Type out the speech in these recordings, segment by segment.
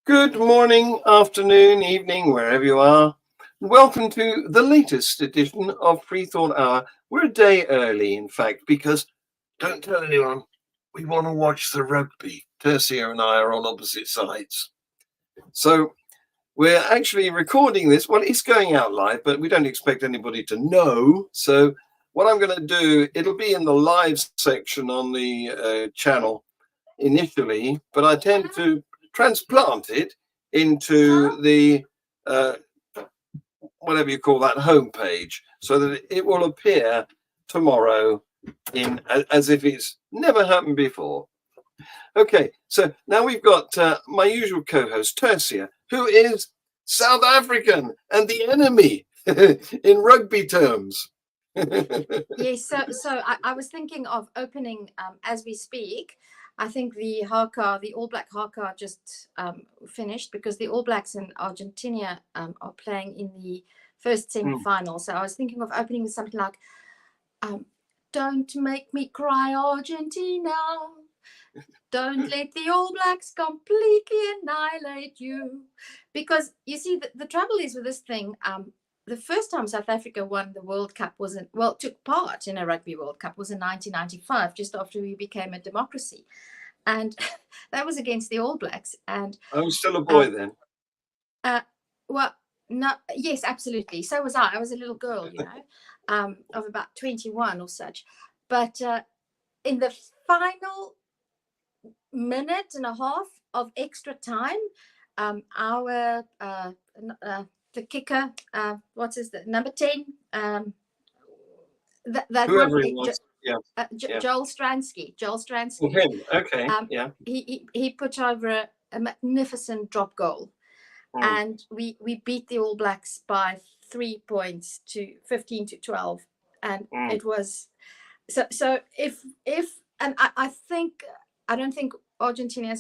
Good morning, afternoon, evening, wherever you are. Welcome to the latest edition of FreeThought Hour. We're a day early, in fact, because don't tell anyone, we want to watch the rugby. Teria and I are on opposite sides. So we're actually recording this. Well, it's going out live, but we don't expect anybody to know. So what I'm going to do, it'll be in the live section on the channel initially, but I tend to transplant it into the whatever you call that homepage, so that it will appear tomorrow in as if it's never happened before. Okay, so now we've got my usual co-host Teria, who is South African and the enemy in rugby terms. Yes, so I was thinking of opening as we speak. I think the haka, the All Black haka, just finished because the All Blacks in Argentina are playing in the first semi-final. So I was thinking of opening with something like, "Don't make me cry, Argentina. Don't let the All Blacks completely annihilate you." Because you see, the trouble is with this thing. The first time South Africa won the World Cup took part in a Rugby World Cup was in 1995, just after we became a democracy. And that was against the All Blacks. And I was still a boy then. Yes, absolutely. So was I. I was a little girl, of about 21 or such. But in the final minute and a half of extra time, the kicker, what is the number 10? That Whoever one, it was, Joel Stransky. Oh, him. Okay, He put over a magnificent drop goal, and we beat the All Blacks by 3 points to 15-12, and it was so. If and I don't think Argentina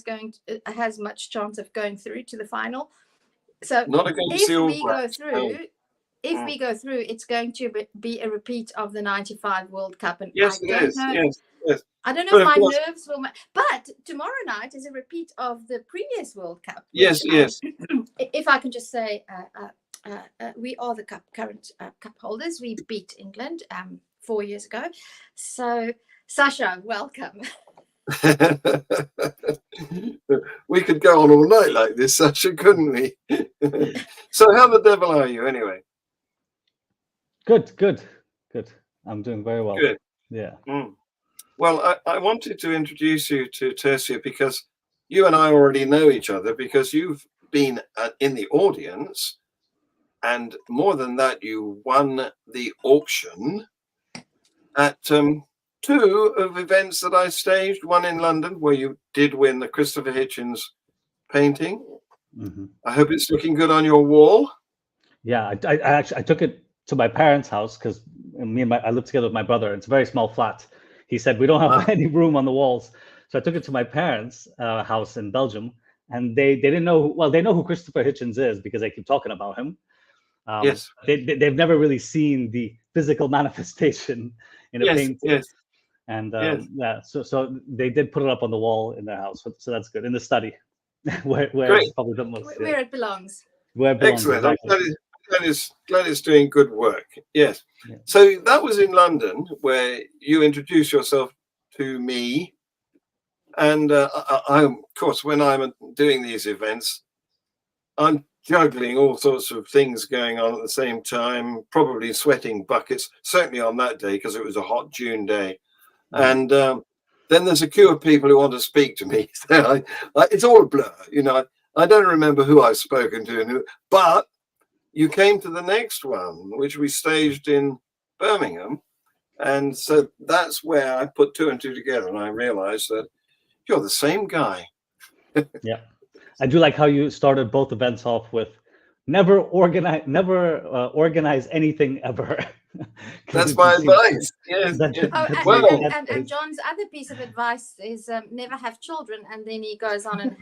has much chance of going through to the final. So not against if we go through, it's going to be a repeat of the 95 World Cup. And yes, I don't know. Yes. I don't know if my nerves will. But tomorrow night is a repeat of the previous World Cup. Yes. If I can just say, we are the current cup holders. We beat England 4 years ago. So, Sasha, welcome. We could go on all night like this, Sasha, couldn't we? So how the devil are you anyway? Good. I'm doing very well. Good. Yeah. Well, I wanted to introduce you to Teria because you and I already know each other, because you've been in the audience, and more than that, you won the auction at two of events that I staged, one in London where you did win the Christopher Hitchens painting. I hope it's looking good on your wall. Yeah, I took it to my parents' house because I live together with my brother. It's a very small flat. He said we don't have any room on the walls, so I took it to my parents' house in Belgium, and they didn't know. Well, they know who Christopher Hitchens is because they keep talking about him. Yes, they've never really seen the physical manifestation in a painting. Yes. And so they did put it up on the wall in their house, so that's good. In the study, where it's probably the most where it belongs. Where it belongs. Excellent. Exactly. I'm glad it's doing good work. Yes. Yeah. So that was in London where you introduced yourself to me, and I of course, when I'm doing these events, I'm juggling all sorts of things going on at the same time, probably sweating buckets, certainly on that day because it was a hot June day. And then there's a queue of people who want to speak to me. So it's all a blur, I don't remember who I've spoken to and who, but you came to the next one, which we staged in Birmingham. And so that's where I put two and two together, and I realized that you're the same guy. Yeah. I do like how you started both events off with never organize anything ever. That's my advice. Yes. And John's other piece of advice is never have children, and then he goes on and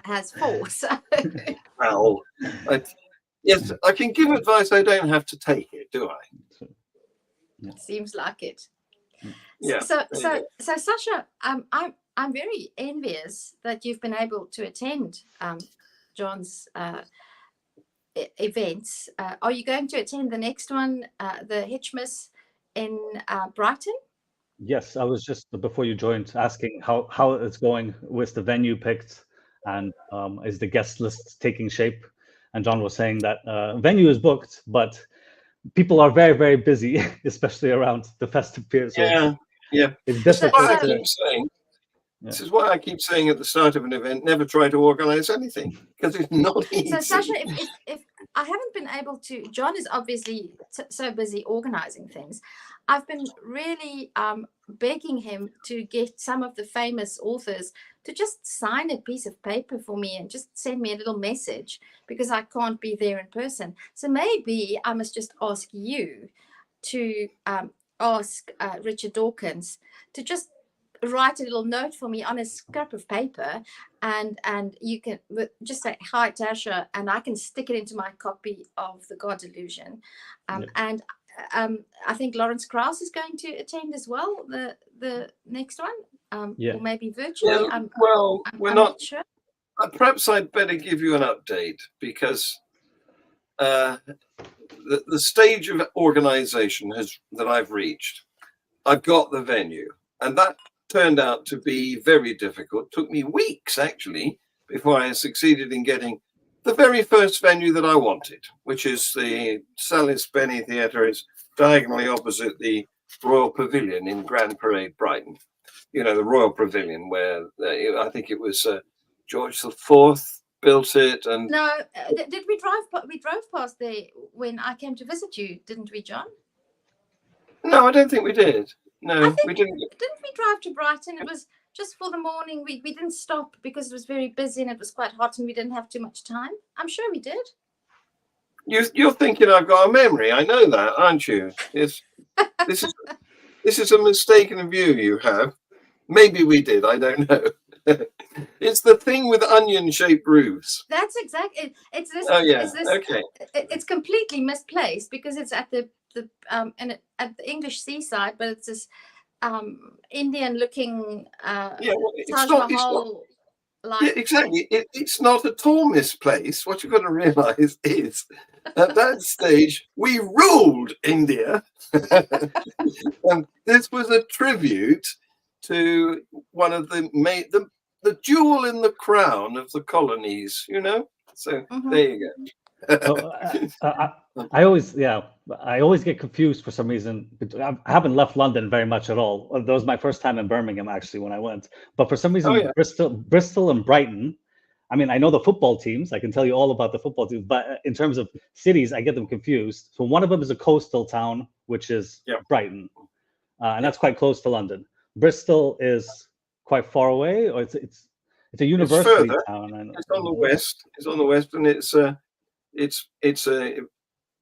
has four. So. Well, yes, I can give advice. I don't have to take it, do I? Yeah. Seems like it. Yeah. So Sasha, I'm very envious that you've been able to attend John's events. Are you going to attend the next one, the Hitchmas in Brighton? Yes, I was just before you joined asking how it's going, with the venue picked, and is the guest list taking shape? And John was saying that venue is booked, but people are very, very busy, especially around the festive period. So yeah. it's This is why I difficult. keep saying. This is why I keep saying at the start of an event, never try to organize anything, because it's not easy. So Sasha, if I haven't been able to, John is obviously so busy organizing things. I've been really begging him to get some of the famous authors to just sign a piece of paper for me and just send me a little message, because I can't be there in person. So maybe I must just ask you to ask Richard Dawkins to just write a little note for me on a scrap of paper, and you can just say, "Hi, Tasha," and I can stick it into my copy of The God Delusion. And I think Lawrence Krauss is going to attend as well, the next one, or maybe virtually. We're I'm not sure. Perhaps I'd better give you an update, because the stage of organization that I've reached, I've got the venue, and that turned out to be very difficult. Took me weeks, actually, before I succeeded in getting the very first venue that I wanted, which is the Salis Benny Theatre. It's diagonally opposite the Royal Pavilion in Grand Parade, Brighton. You know, the Royal Pavilion, where I think it was George IV built it. And no, did we drive? We drove past there when I came to visit you, didn't we, John? No, I don't think we did. No, we didn't. Didn't we drive to Brighton? It was just for the morning. We didn't stop because it was very busy and it was quite hot and we didn't have too much time. I'm sure we did. You're thinking I've got a memory. I know that, aren't you? This is a mistaken view you have. Maybe we did. I don't know. It's the thing with onion-shaped roofs. That's exactly. It's this. Oh yeah. Okay. It's completely misplaced because it's at the at the English seaside, but it's this Indian-looking Taj Mahal. Yeah, exactly. It's not at all misplaced. What you've got to realise is, at that stage, we ruled India. And this was a tribute to one of the jewel in the crown of the colonies, you know? So there you go. I always get confused for some reason. I haven't left London very much at all. That was my first time in Birmingham, actually, when I went. But for some reason, Bristol and Brighton, I mean, I know the football teams. I can tell you all about the football teams. But in terms of cities, I get them confused. So one of them is a coastal town, which is Brighton. And that's quite close to London. Bristol is quite far away, or it's a university town. And it's on the west. It's on the west, and it's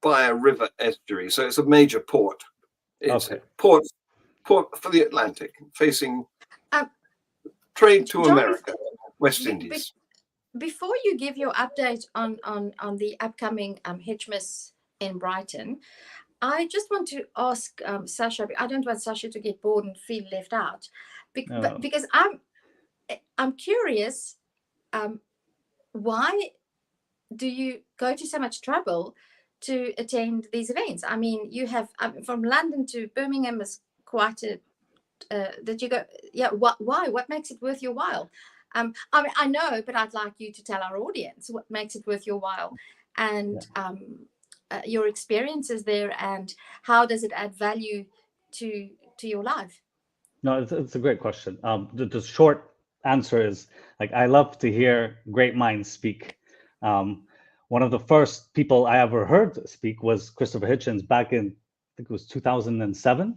by a river estuary, so it's a major port. It's port for the Atlantic, facing trade to John, America, West Indies. Before you give your update on the upcoming Hitchmas in Brighton, I just want to ask Sasha. I don't want Sasha to get bored and feel left out, because I'm curious. Why do you go to so much trouble to attend these events? I mean, you have from London to Birmingham is quite a. Did you go? Yeah. Why? What makes it worth your while? I mean, I know, but I'd like you to tell our audience what makes it worth your while, and your experiences there, and how does it add value to your life? No, it's a great question. The short answer is, like, I love to hear great minds speak. One of the first people I ever heard speak was Christopher Hitchens back in, I think it was 2007.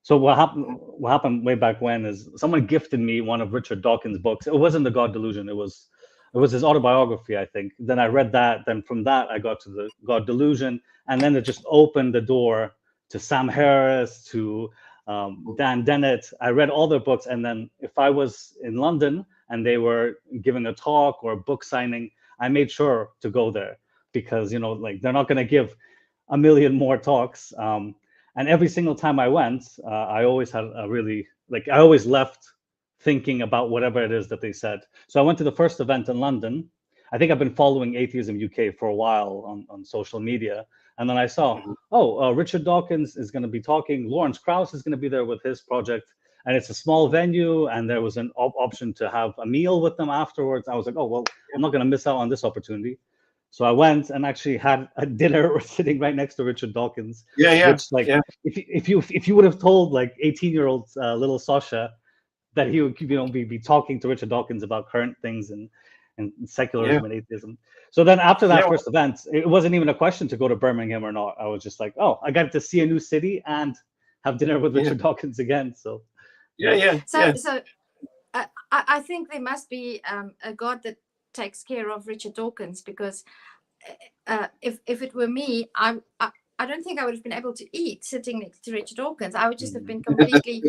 So what happened way back when is someone gifted me one of Richard Dawkins' books. It wasn't The God Delusion. It was his autobiography, I think. Then I read that. Then from that, I got to The God Delusion. And then it just opened the door to Sam Harris, to Dan Dennett. I read all their books. And then if I was in London and they were giving a talk or a book signing, I made sure to go there, because, you know, like, they're not going to give a million more talks. And every single time I went, I always had I always left thinking about whatever it is that they said. So I went to the first event in London. I think I've been following Atheism UK for a while on social media. And then I saw, Richard Dawkins is going to be talking. Lawrence Krauss is going to be there with his project. And it's a small venue. And there was an option to have a meal with them afterwards. I was like, oh, well, I'm not going to miss out on this opportunity. So I went and actually had a dinner sitting right next to Richard Dawkins. Which, like, if you would have told like 18-year-old little Sasha that he would, be talking to Richard Dawkins about current things and secularism and atheism. So then after that first event, it wasn't even a question to go to Birmingham or not. I was just like, oh, I got to see a new city and have dinner with Richard Dawkins again. So So I think there must be a God that takes care of Richard Dawkins, because if it were me, I don't think I would have been able to eat sitting next to Richard Dawkins. I would just have been completely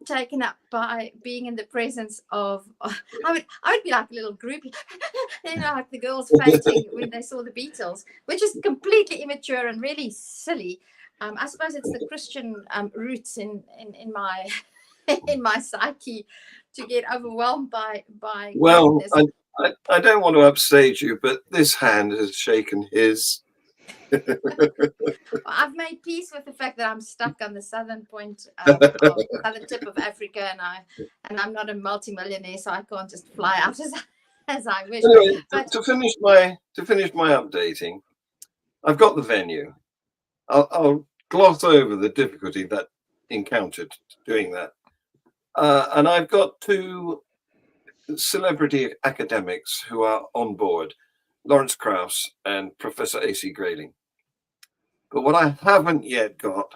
taken up by being in the presence of. I would be like a little groupie, like the girls fainting when they saw the Beatles, which is completely immature and really silly. I suppose it's the Christian roots in my in my psyche to get overwhelmed by. Well, I don't want to upstage you, but this hand has shaken his. I've made peace with the fact that I'm stuck on the southern point of the southern tip of Africa, and I'm not a multimillionaire, so I can't just fly out as I wish. Anyway, to finish my updating, I've got the venue. I'll gloss over the difficulty that encountered doing that, and I've got two celebrity academics who are on board, Lawrence Krauss and Professor A.C. Grayling. But what I haven't yet got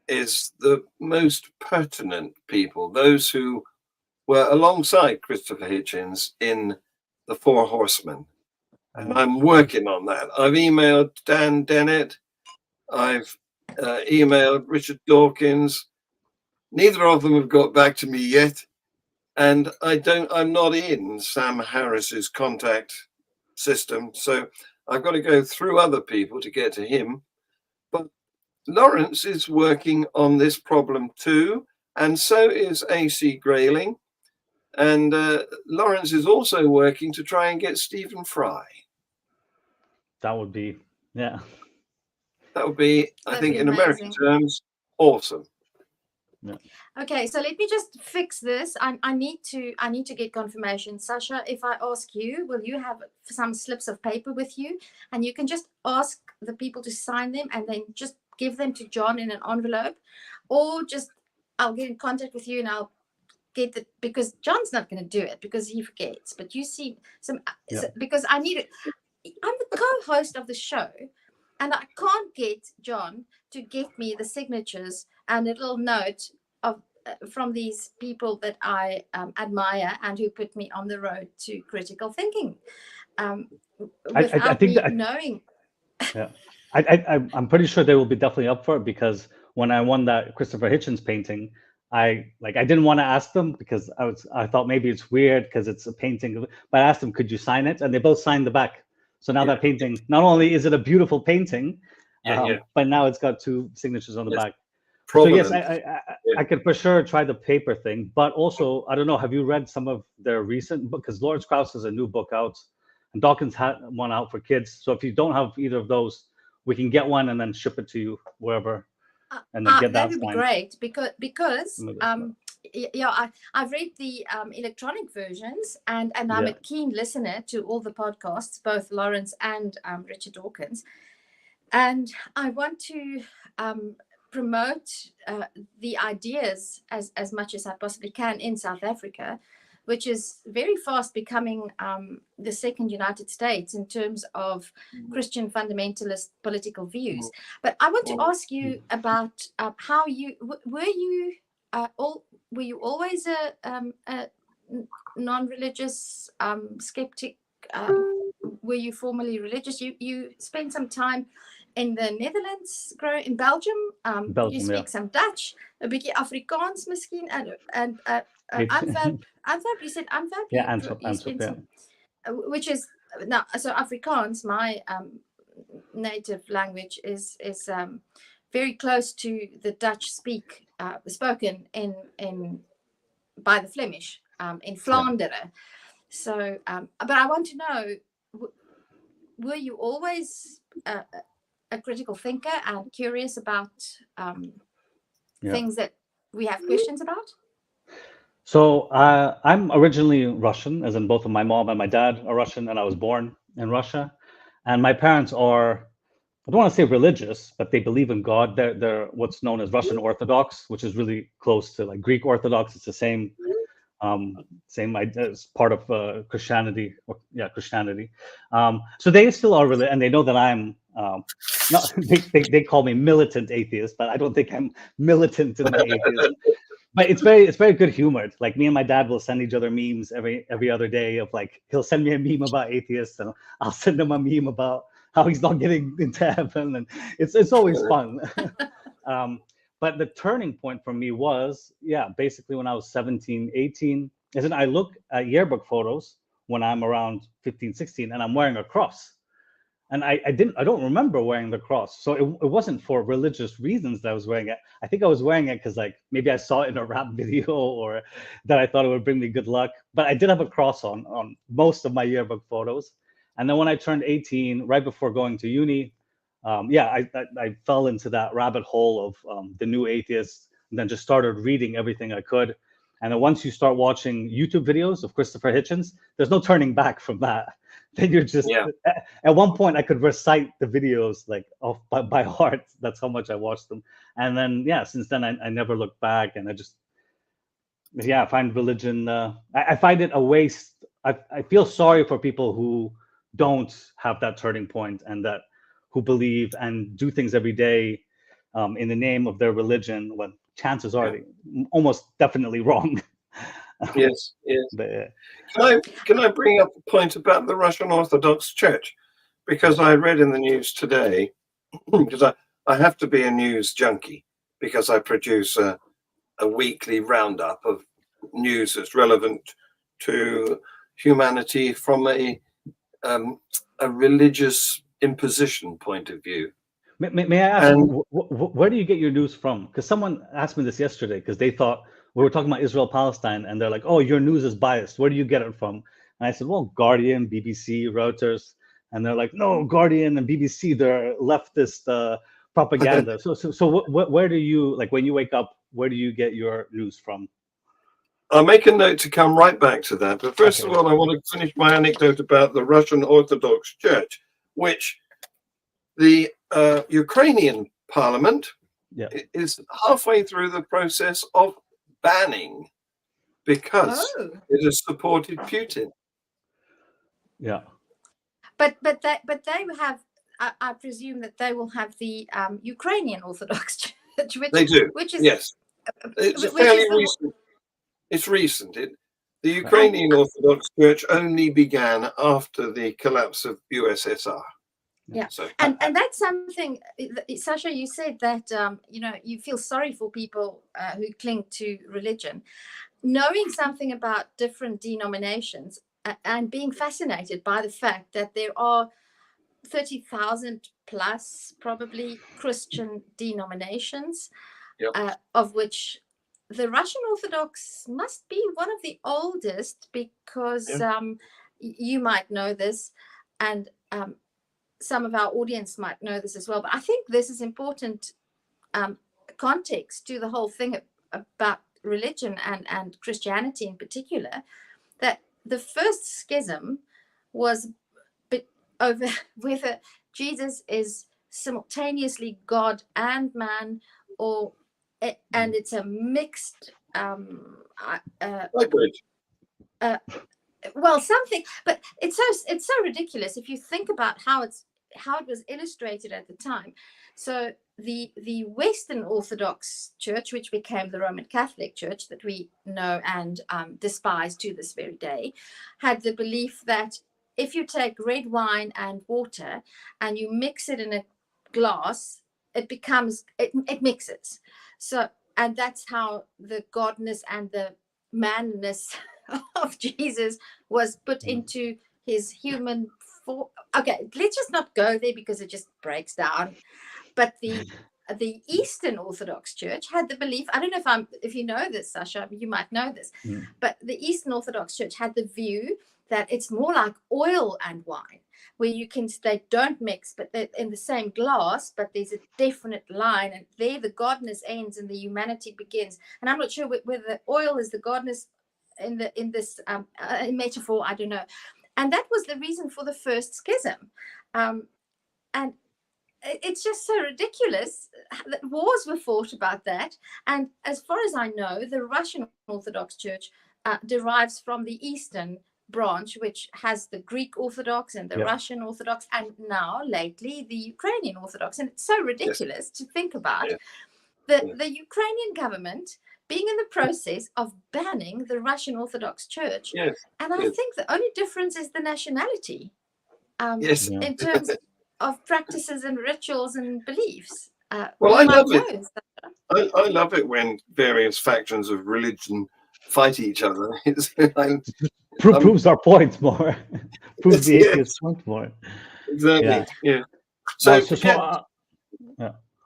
is the most pertinent people, those who were alongside Christopher Hitchens in The Four Horsemen. And I'm working on that. I've emailed Dan Dennett. I've emailed Richard Dawkins. Neither of them have got back to me yet. And I'm not in Sam Harris's contact system. So I've got to go through other people to get to him. But Lawrence is working on this problem too. And so is A.C. Grayling. And Lawrence is also working to try and get Stephen Fry. That would be, That would be, I think, in amazing. American terms, awesome. Yeah. Okay, so let me just fix this. I need to get confirmation. Sasha, if I ask you, will you have some slips of paper with you, and you can just ask the people to sign them and then just give them to John in an envelope, or just I'll get in contact with you and I'll get it, because John's not going to do it because he forgets. But you see because I need it. I'm the co-host of the show, and I can't get John to get me the signatures and a little note of from these people that I admire and who put me on the road to critical thinking. Without me knowing. Yeah, I'm pretty sure they will be definitely up for it, because when I won that Christopher Hitchens painting, I didn't want to ask them because I thought maybe it's weird because it's a painting, but I asked them, could you sign it? And they both signed the back. So now that painting, not only is it a beautiful painting, but now it's got two signatures on the back. Provenance. So yes, I could for sure try the paper thing, but also, I don't know, have you read some of their recent book? Because Lawrence Krauss has a new book out, and Dawkins had one out for kids. So if you don't have either of those, we can get one and then ship it to you wherever, and then get that. That would be great, because I've read the electronic versions, and I'm a keen listener to all the podcasts, both Lawrence and Richard Dawkins, and I want to promote the ideas as much as I possibly can in South Africa, which is very fast becoming the second United States in terms of Christian fundamentalist political views. But I want to ask you about how you were you always a non-religious skeptic? Were you formerly religious? You spent some time in the Netherlands, in Belgium. You speak some Dutch, a beetje Afrikaans misschien, and Antwerp. Antwerp, you said Antwerp? Yeah, Antwerp. Which is now, so Afrikaans, my native language, is very close to the Dutch spoken in by the Flemish in Flanders. So, but I want to know, were you always a critical thinker and curious about things that we have questions about? So I'm originally Russian, as in both of my mom and my dad are Russian, and I was born in Russia. And my parents are, I don't want to say religious, but they believe in God. They're what's known as Russian Orthodox, which is really close to like Greek Orthodox. It's the same idea, as part of Christianity. Christianity. So they still are religious, and they know that I'm not. They call me militant atheist, but I don't think I'm militant in my atheism. But it's very good humored. Like me and my dad will send each other memes every other day of like, he'll send me a meme about atheists and I'll send him a meme about how he's not getting into heaven, and it's always fun. But the turning point for me was, basically when I was 17, 18, as in I look at yearbook photos when I'm around 15, 16, and I'm wearing a cross. And I don't remember wearing the cross. So it wasn't for religious reasons that I was wearing it. I think I was wearing it because like maybe I saw it in a rap video or that I thought it would bring me good luck. But I did have a cross on most of my yearbook photos. And then when I turned 18, right before going to uni, I fell into that rabbit hole of the new atheists, and then just started reading everything I could. And then once you start watching YouTube videos of Christopher Hitchens, there's no turning back from that. Then you're just, at one point I could recite the videos like off by heart. That's how much I watched them. And then, since then I never looked back, and I just, I find religion, I find it a waste. I feel sorry for people who don't have that turning point and that who believe and do things every day in the name of their religion, when chances are they're almost definitely wrong. Yes. But, Can I bring up a point about the Russian Orthodox Church? Because I read in the news today, because I have to be a news junkie, because I produce a weekly roundup of news that's relevant to humanity from a religious imposition point of view. May I ask, where do you get your news from? Because someone asked me this yesterday, because they thought we were talking about Israel-Palestine, and they're like, oh, your news is biased. Where do you get it from? And I said, well, Guardian, BBC, Reuters. And they're like, no, Guardian and BBC, they're leftist propaganda. So where do you, like when you wake up, where do you get your news from? I'll make a note to come right back to that. But first of all, I want to finish my anecdote about the Russian Orthodox Church, which the Ukrainian parliament is halfway through the process of banning because it has supported Putin. Yeah. But they have, I presume that they will have the Ukrainian Orthodox Church, which they do. Which is it's fairly recent. It's recent. The Ukrainian Orthodox Church only began after the collapse of USSR. Yeah, so, and that's something, Sasha, you said that, you feel sorry for people who cling to religion. Knowing something about different denominations and being fascinated by the fact that there are 30,000 plus probably Christian denominations, of which the Russian Orthodox must be one of the oldest, because you might know this, and some of our audience might know this as well, but I think this is important context to the whole thing about religion and Christianity in particular, that the first schism was over whether Jesus is simultaneously God and man, or and it's a mixed well, something, but it's so ridiculous if you think about how it was illustrated at the time. So the Western Orthodox Church, which became the Roman Catholic Church that we know and despise to this very day, had the belief that if you take red wine and water and you mix it in a glass, it mixes. So, and that's how the godness and the manness of Jesus was put into his human form. Okay, let's just not go there because it just breaks down. But the the Eastern Orthodox Church had the belief, I don't know if you know this, Sasha, you might know this, but the Eastern Orthodox Church had the view that it's more like oil and wine, where they don't mix, but they're in the same glass, but there's a definite line, and there the godness ends and the humanity begins. And I'm not sure whether the oil is the godness in this metaphor, I don't know. And that was the reason for the first schism. And it's just so ridiculous that wars were fought about that. And as far as I know, the Russian Orthodox Church derives from the Eastern branch, which has the Greek Orthodox and the Russian Orthodox, and now lately the Ukrainian Orthodox. And it's so ridiculous to think about the Ukrainian government being in the process of banning the Russian Orthodox Church. And I think the only difference is the nationality in terms of practices and rituals and beliefs. Well, I love it. I love it when various factions of religion fight each other. Proves our point more. Proves the atheist point more. Exactly. Yeah.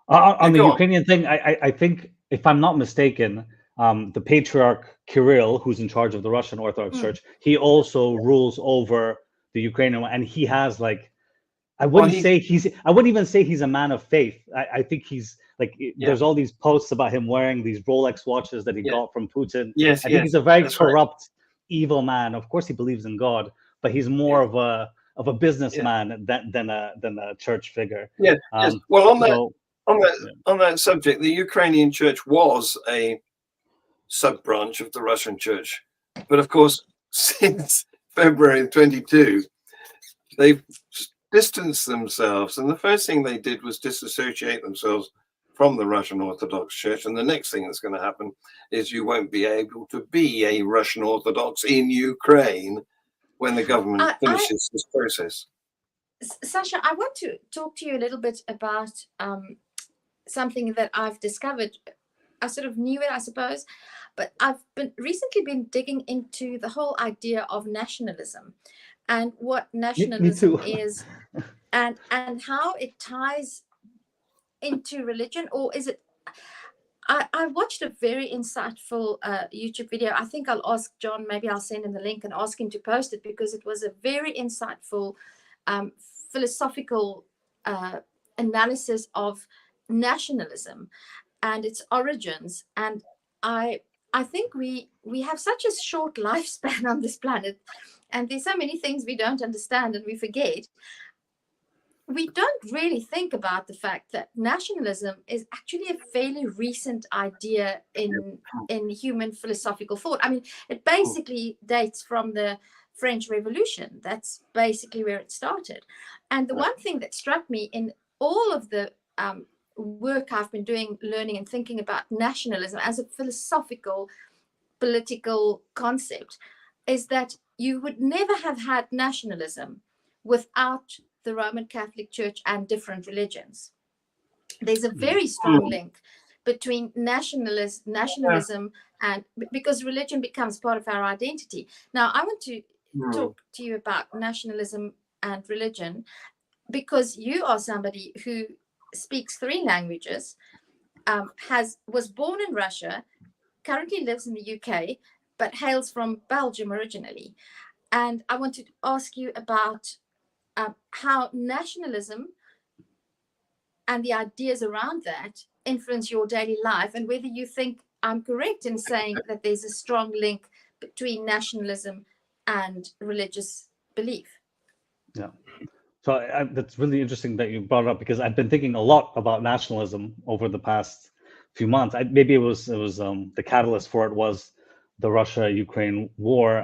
On the Ukrainian thing, I think, if I'm not mistaken, the Patriarch Kirill, who's in charge of the Russian Orthodox Church, he also rules over the Ukrainian one, and he has I wouldn't even say he's a man of faith. I think he's there's all these posts about him wearing these Rolex watches that he got from Putin. I think he's a very corrupt, evil man. Of course, he believes in God, but he's more of a businessman than a church figure. Well, on that subject, the Ukrainian church was a sub-branch of the Russian church, but of course, since February 22, they've distanced themselves, and the first thing they did was disassociate themselves from the Russian Orthodox Church. And the next thing that's going to happen is you won't be able to be a Russian Orthodox in Ukraine when the government finishes this process. Sasha, I want to talk to you a little bit about something that I've discovered. I sort of knew it, I suppose, but I've recently been digging into the whole idea of nationalism and what nationalism is, and how it ties into religion, or is it? I watched a very insightful YouTube video. I think I'll ask John, maybe I'll send him the link and ask him to post it, because it was a very insightful philosophical analysis of nationalism and its origins. And I think we have such a short lifespan on this planet, and there's so many things we don't understand and we forget. We don't really think about the fact that nationalism is actually a fairly recent idea in human philosophical thought. I mean, it basically dates from the French Revolution. That's basically where it started. And the one thing that struck me in all of the work I've been doing, learning and thinking about nationalism as a philosophical, political concept, is that you would never have had nationalism without the Roman Catholic Church and different religions. There's a very strong link between nationalism and, because religion becomes part of our identity. Now, I want to talk to you about nationalism and religion, because you are somebody who speaks 3 languages, was born in Russia, currently lives in the UK, but hails from Belgium originally. And I want to ask you about how nationalism and the ideas around that influence your daily life, and whether you think I'm correct in saying that there's a strong link between nationalism and religious belief. Yeah. So that's really interesting that you brought it up, because I've been thinking a lot about nationalism over the past few months. Maybe it was the catalyst for it was the Russia-Ukraine war.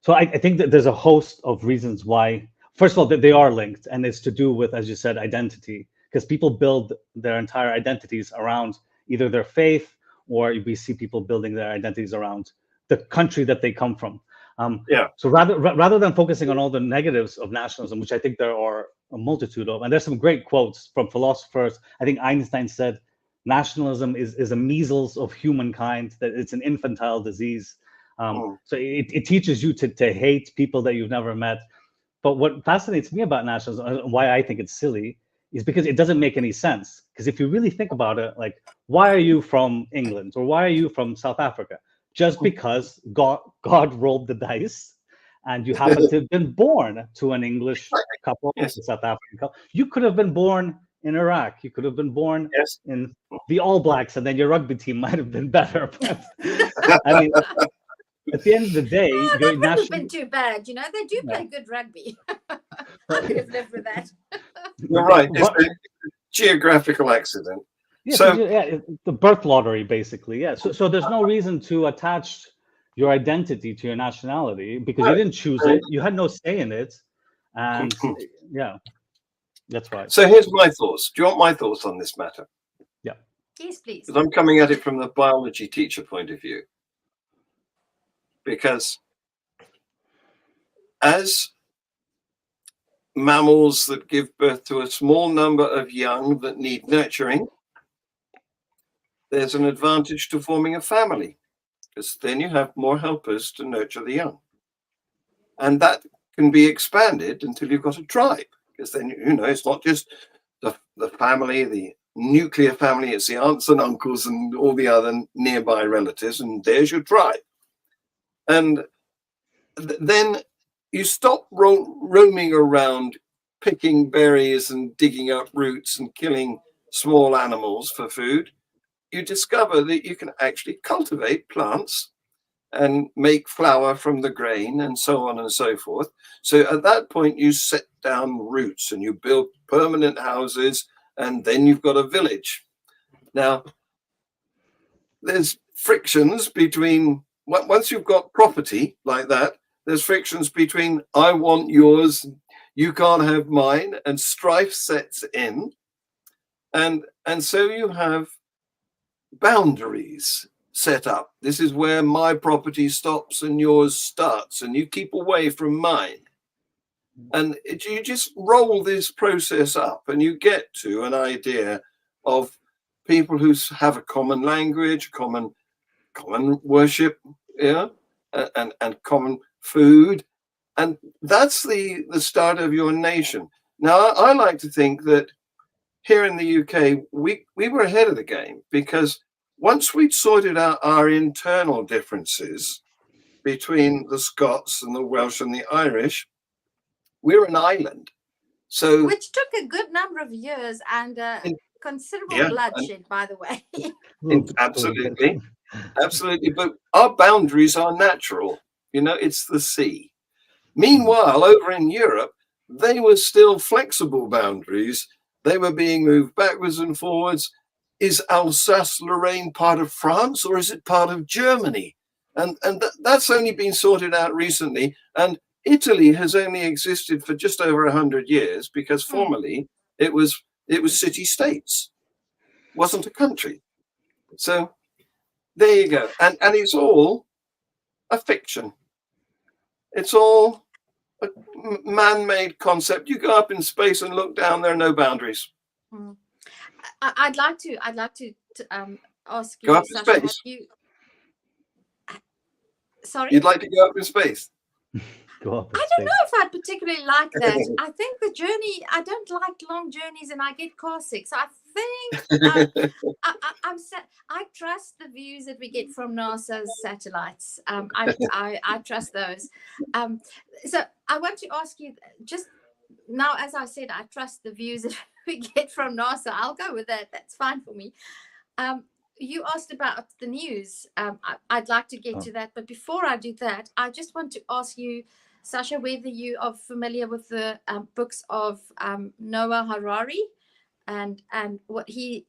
So I think that there's a host of reasons why. First of all, they are linked, and it's to do with, as you said, identity, because people build their entire identities around either their faith, or we see people building their identities around the country that they come from. So rather than focusing on all the negatives of nationalism, which I think there are a multitude of, and there's some great quotes from philosophers. I think Einstein said, nationalism is a measles of humankind, that it's an infantile disease. So it teaches you to hate people that you've never met. But what fascinates me about nationalism, and why I think it's silly, is because it doesn't make any sense. Because if you really think about it, like, why are you from England or why are you from South Africa? Just because God rolled the dice and you happen to have been born to an English couple, Yes. a South African couple. You could have been born in Iraq. You could have been born in the All Blacks, and then your rugby team might have been better. But I mean, at the end of the day, that wouldn't have been too bad. You know, they do play good rugby. I could have lived with that. You're right. It's a geographical accident. Yeah, so the birth lottery, basically. Yeah. So there's no reason to attach your identity to your nationality because you didn't choose it. You had no say in it. And yeah, that's right. So here's my thoughts. Do you want my thoughts on this matter? Yeah. Yes, please. Because I'm coming at it from the biology teacher point of view. Because as mammals that give birth to a small number of young that need nurturing, there's an advantage to forming a family, because then you have more helpers to nurture the young. And that can be expanded until you've got a tribe, because then, you know, it's not just the family, the nuclear family, it's the aunts and uncles and all the other nearby relatives, and there's your tribe. And then you stop roaming around picking berries and digging up roots and killing small animals for food. You discover that you can actually cultivate plants and make flour from the grain and so on and so forth. So at that point, you set down roots and you build permanent houses, and then you've got a village. Now, there's frictions between, once you've got property like that, there's frictions between I want yours, you can't have mine, and strife sets in. And so you have boundaries set up. This is where my property stops and yours starts, and you keep away from mine. And you just roll this process up and you get to an idea of people who have a common language, common worship, and common food. And that's the start of your nation. Now, I like to think that here in the UK, we were ahead of the game, because once we'd sorted out our internal differences between the Scots and the Welsh and the Irish, we're an island. So, which took a good number of years and considerable bloodshed, by the way. Absolutely. Absolutely. But our boundaries are natural. You know, it's the sea. Meanwhile, over in Europe, they were still flexible boundaries. They were being moved backwards and forwards. Is Alsace-Lorraine part of France, or is it part of Germany? And that's only been sorted out recently. And Italy has only existed for just over 100 years, because formerly it was city-states, wasn't a country. So there you go. And it's all a fiction. It's all a man-made concept. You go up in space and look down, there are no boundaries. I'd like to ask you, go up Sasha, in space. Sorry? You'd like to go up in space? Go up in I don't know if I particularly like that. I think the journey, I don't like long journeys and I get car sick. So I think I trust the views that we get from NASA's satellites. I trust those. So I want to ask you, just now, as I said, I trust the views that we get from NASA. I'll go with that. That's fine for me. You asked about the news. I'd like to get to that. But before I do that, I just want to ask you, Sasha, whether you are familiar with the books of Noah Harari and what he,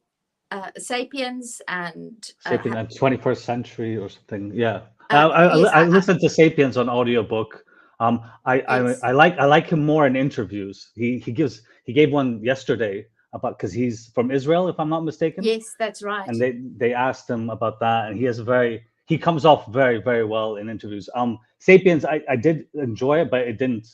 Sapiens and... Sapiens and 21st Century or something. Yeah. I listened to Sapiens on audiobook. I like him more in interviews. He gave one yesterday about, because he's from Israel, if I'm not mistaken. Yes, that's right. And they asked him about that, and he comes off very, very well in interviews. Sapiens, I did enjoy it, but it didn't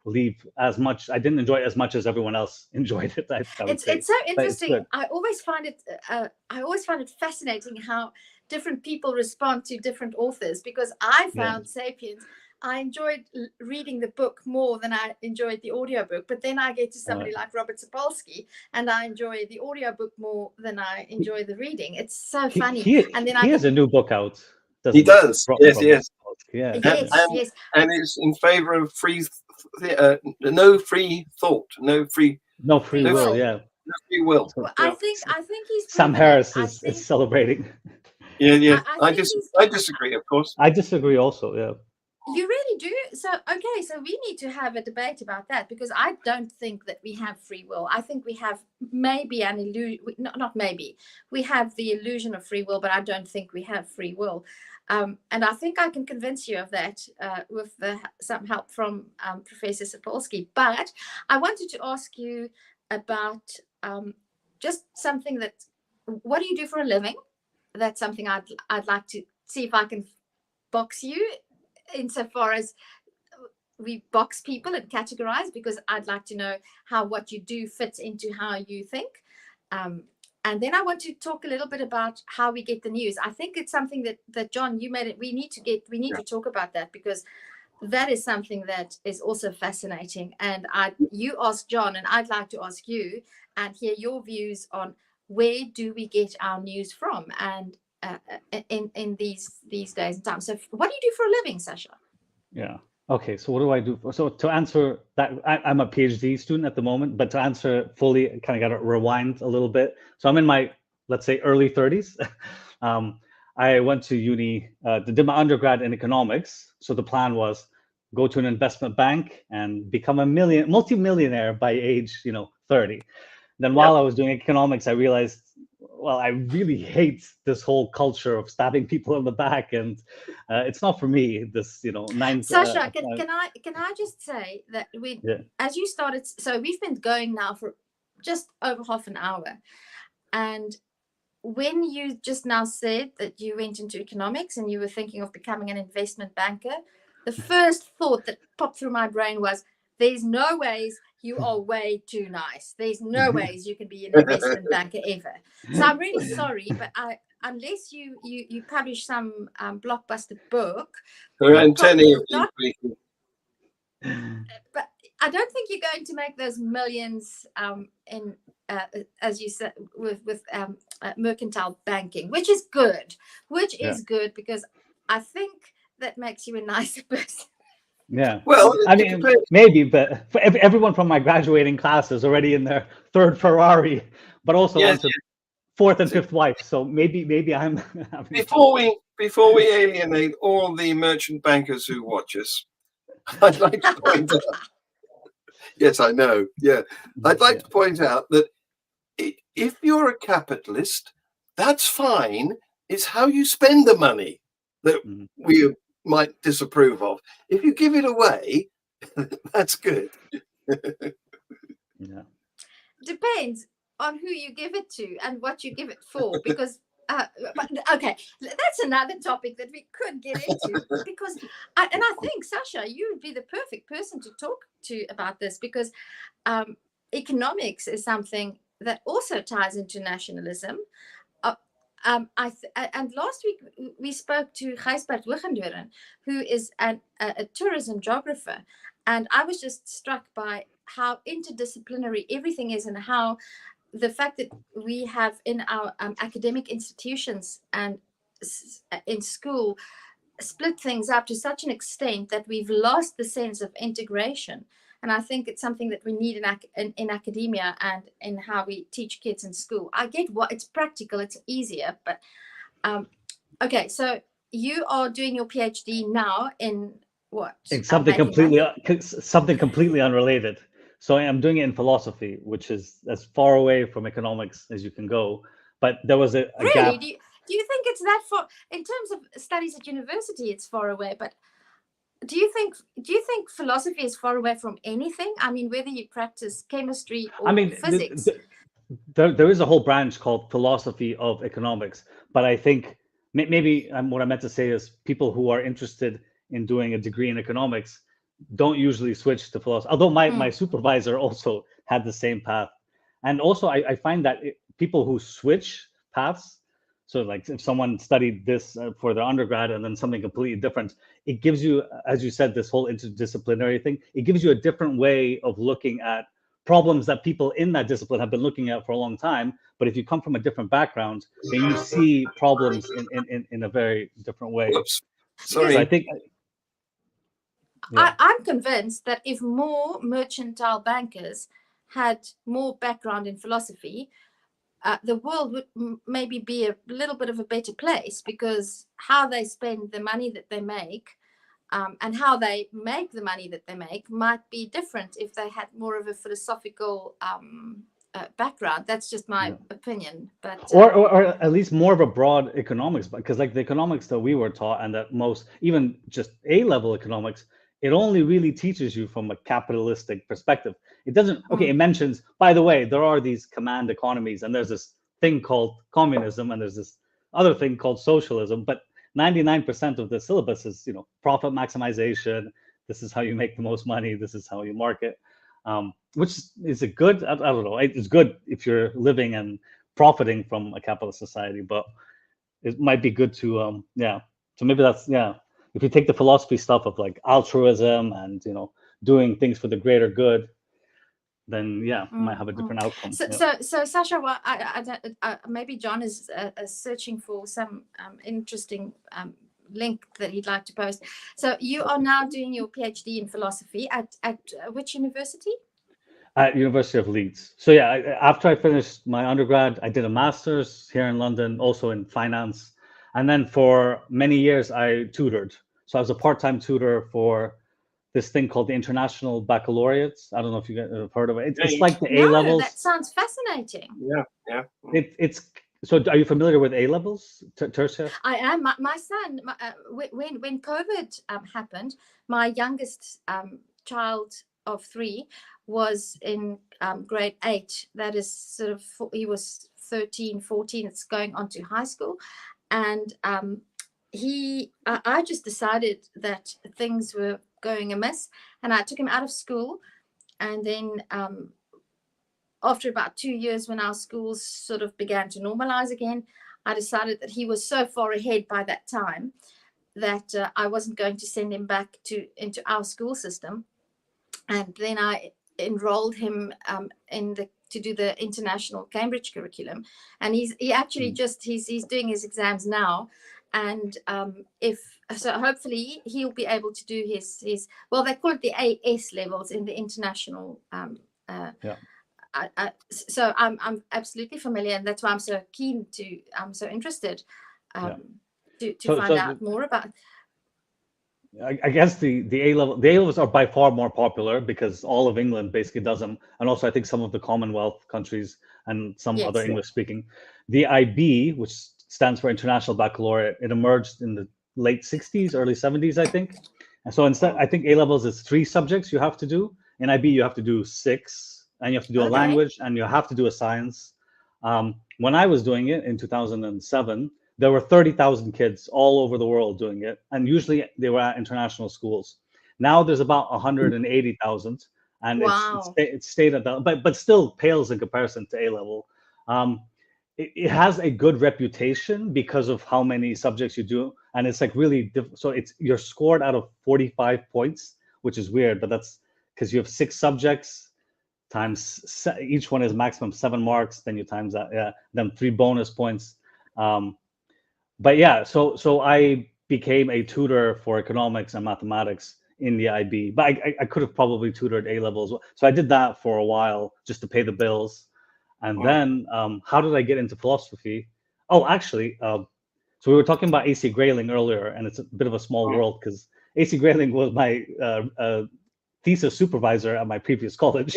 leave as much. I didn't enjoy it as much as everyone else enjoyed it. It's so interesting. I always find it fascinating how different people respond to different authors, because I found Sapiens, I enjoyed reading the book more than I enjoyed the audiobook. But then I get to somebody like Robert Sapolsky, and I enjoy the audiobook more than I enjoy the reading. It's so funny. And then he has a new book out. He does. Yes, yes. Yeah. Yes. And it's in favor of no free thought, no free will. Yeah. No free will. Well, I think he's Sam Harris is celebrating. Yeah. I disagree, of course. I disagree also. Yeah. You really do. So we need to have a debate about that, because I don't think that we have free will. I think we have maybe an illusion. Not maybe. We have the illusion of free will, but I don't think we have free will. And I think I can convince you of that with some help from Professor Sapolsky. But I wanted to ask you about just something that. What do you do for a living? That's something I'd like to see if I can box you, insofar as we box people and categorize, because I'd like to know how what you do fits into how you think. And then I want to talk a little bit about how we get the news. I think it's something that John, you made it. We need to talk about that, because that is something that is also fascinating. And you asked John, and I'd like to ask you and hear your views on where do we get our news from, and in these days and times. So what do you do for a living, Sasha? Yeah. Okay. So what do I do? So to answer that, I'm a PhD student at the moment, but to answer fully, kind of got to rewind a little bit. So I'm in my, let's say, early 30s. I went to uni, did my undergrad in economics. So the plan was go to an investment bank and become a multi-millionaire by age, 30. Then while I was doing economics, I realized, well, I really hate this whole culture of stabbing people in the back, and it's not for me. This, Sasha, can I just say that as you started, so we've been going now for just over half an hour, and when you just now said that you went into economics and you were thinking of becoming an investment banker, the first thought that popped through my brain was, there's no ways, you are way too nice. There's no ways you can be an investment banker ever. So I'm really sorry, but unless you publish some blockbuster book, around 10 years, but I don't think you're going to make those millions in as you said with mercantile banking, which is good, because I think that makes you a nicer person. Yeah. Well, I mean, maybe, but for everyone from my graduating class is already in their third Ferrari, but also onto fourth and fifth wife. So maybe I'm. Before we alienate all the merchant bankers who watch us, I'd like to point out. Yes, I know. Yeah, I'd like to point out that if you're a capitalist, that's fine. It's how you spend the money that we might disapprove of. If you give it away, that's good. Yeah. Depends on who you give it to and what you give it for, because but okay, that's another topic that we could get into, because I think, Sasha, you would be the perfect person to talk to about this, because economics is something that also ties into nationalism. And last week we spoke to Gijsbert Wiggendoren, who is a tourism geographer, and I was just struck by how interdisciplinary everything is, and how the fact that we have in our academic institutions and in school split things up to such an extent that we've lost the sense of integration. And I think it's something that we need in academia and in how we teach kids in school. I get what it's practical, it's easier, but okay. So you are doing your PhD now in what? In something completely unrelated. So I'm doing it in philosophy, which is as far away from economics as you can go. But there was a really gap. Do you think it's that far in terms of studies at university? It's far away, but do you think philosophy is far away from anything? I mean, whether you practice chemistry or physics. There is a whole branch called philosophy of economics, but I think maybe what I meant to say is people who are interested in doing a degree in economics don't usually switch to philosophy. Although my supervisor also had the same path, and also I find that people who switch paths So like if someone studied this for their undergrad and then something completely different, it gives you, as you said, this whole interdisciplinary thing, it gives you a different way of looking at problems that people in that discipline have been looking at for a long time. But if you come from a different background, then you see problems in a very different way. Whoops. Sorry. So I think I'm convinced that if more mercantile bankers had more background in philosophy, the world would maybe be a little bit of a better place, because how they spend the money that they make and how they make the money that they make might be different if they had more of a philosophical background. That's just my opinion. But or at least more of a broad economics, because like the economics that we were taught, and that most, even just A-level economics, it only really teaches you from a capitalistic perspective. It doesn't, okay, it mentions, by the way, there are these command economies, and there's this thing called communism, and there's this other thing called socialism, but 99% of the syllabus is, you know, profit maximization. This is how you make the most money. This is how you market, which is a good, I don't know, it's good if you're living and profiting from a capitalist society, but it might be good to, so maybe that's, if you take the philosophy stuff of like altruism and, you know, doing things for the greater good, then you might have a different outcome. So Sasha, well, maybe John is searching for some interesting link that he'd like to post. So you are now doing your PhD in philosophy at which university? At University of Leeds. So after I finished my undergrad, I did a master's here in London, also in finance. And then for many years, I tutored. So I was a part-time tutor for this thing called the International Baccalaureates. I don't know if you guys have heard of it. It's like the A-levels. That sounds fascinating. Yeah. It's so. Are you familiar with A-levels, Teria? I am. My son, when COVID happened, my youngest child of 3 was in grade 8. That is sort of, he was 13, 14. It's going on to high school. And I just decided that things were going amiss, and I took him out of school. And then after about 2 years, when our schools sort of began to normalize again, I decided that he was so far ahead by that time that I wasn't going to send him back into our school system. And then I enrolled him to do the international Cambridge curriculum, and he's doing his exams now, and hopefully he'll be able to do his well, they call it the AS levels in the international. So I'm absolutely familiar, and that's why I'm so keen to, I'm so interested to find out more about. I guess the A-levels are by far more popular because all of England basically does them, and also I think some of the Commonwealth countries and some other English speaking. The IB, which stands for International Baccalaureate, it emerged in the late 60s, early 70s, I think. And so instead, I think A-levels is 3 subjects you have to do. In IB, you have to do 6, and you have to do a language, and you have to do a science. When I was doing it in 2007, there were 30,000 kids all over the world doing it, and usually they were at international schools. Now there's about 180,000, and it's stayed at that, but still pales in comparison to A-level. It has a good reputation because of how many subjects you do, and it's like really so you're scored out of 45 points, which is weird, but that's because you have 6 subjects times each one is maximum 7 marks. Then you times that, then 3 bonus points. But so I became a tutor for economics and mathematics in the IB, but I could have probably tutored A-level as well. So I did that for a while just to pay the bills. And then how did I get into philosophy? Oh, actually, so we were talking about AC Grayling earlier, and it's a bit of a small world because AC Grayling was my thesis supervisor at my previous college.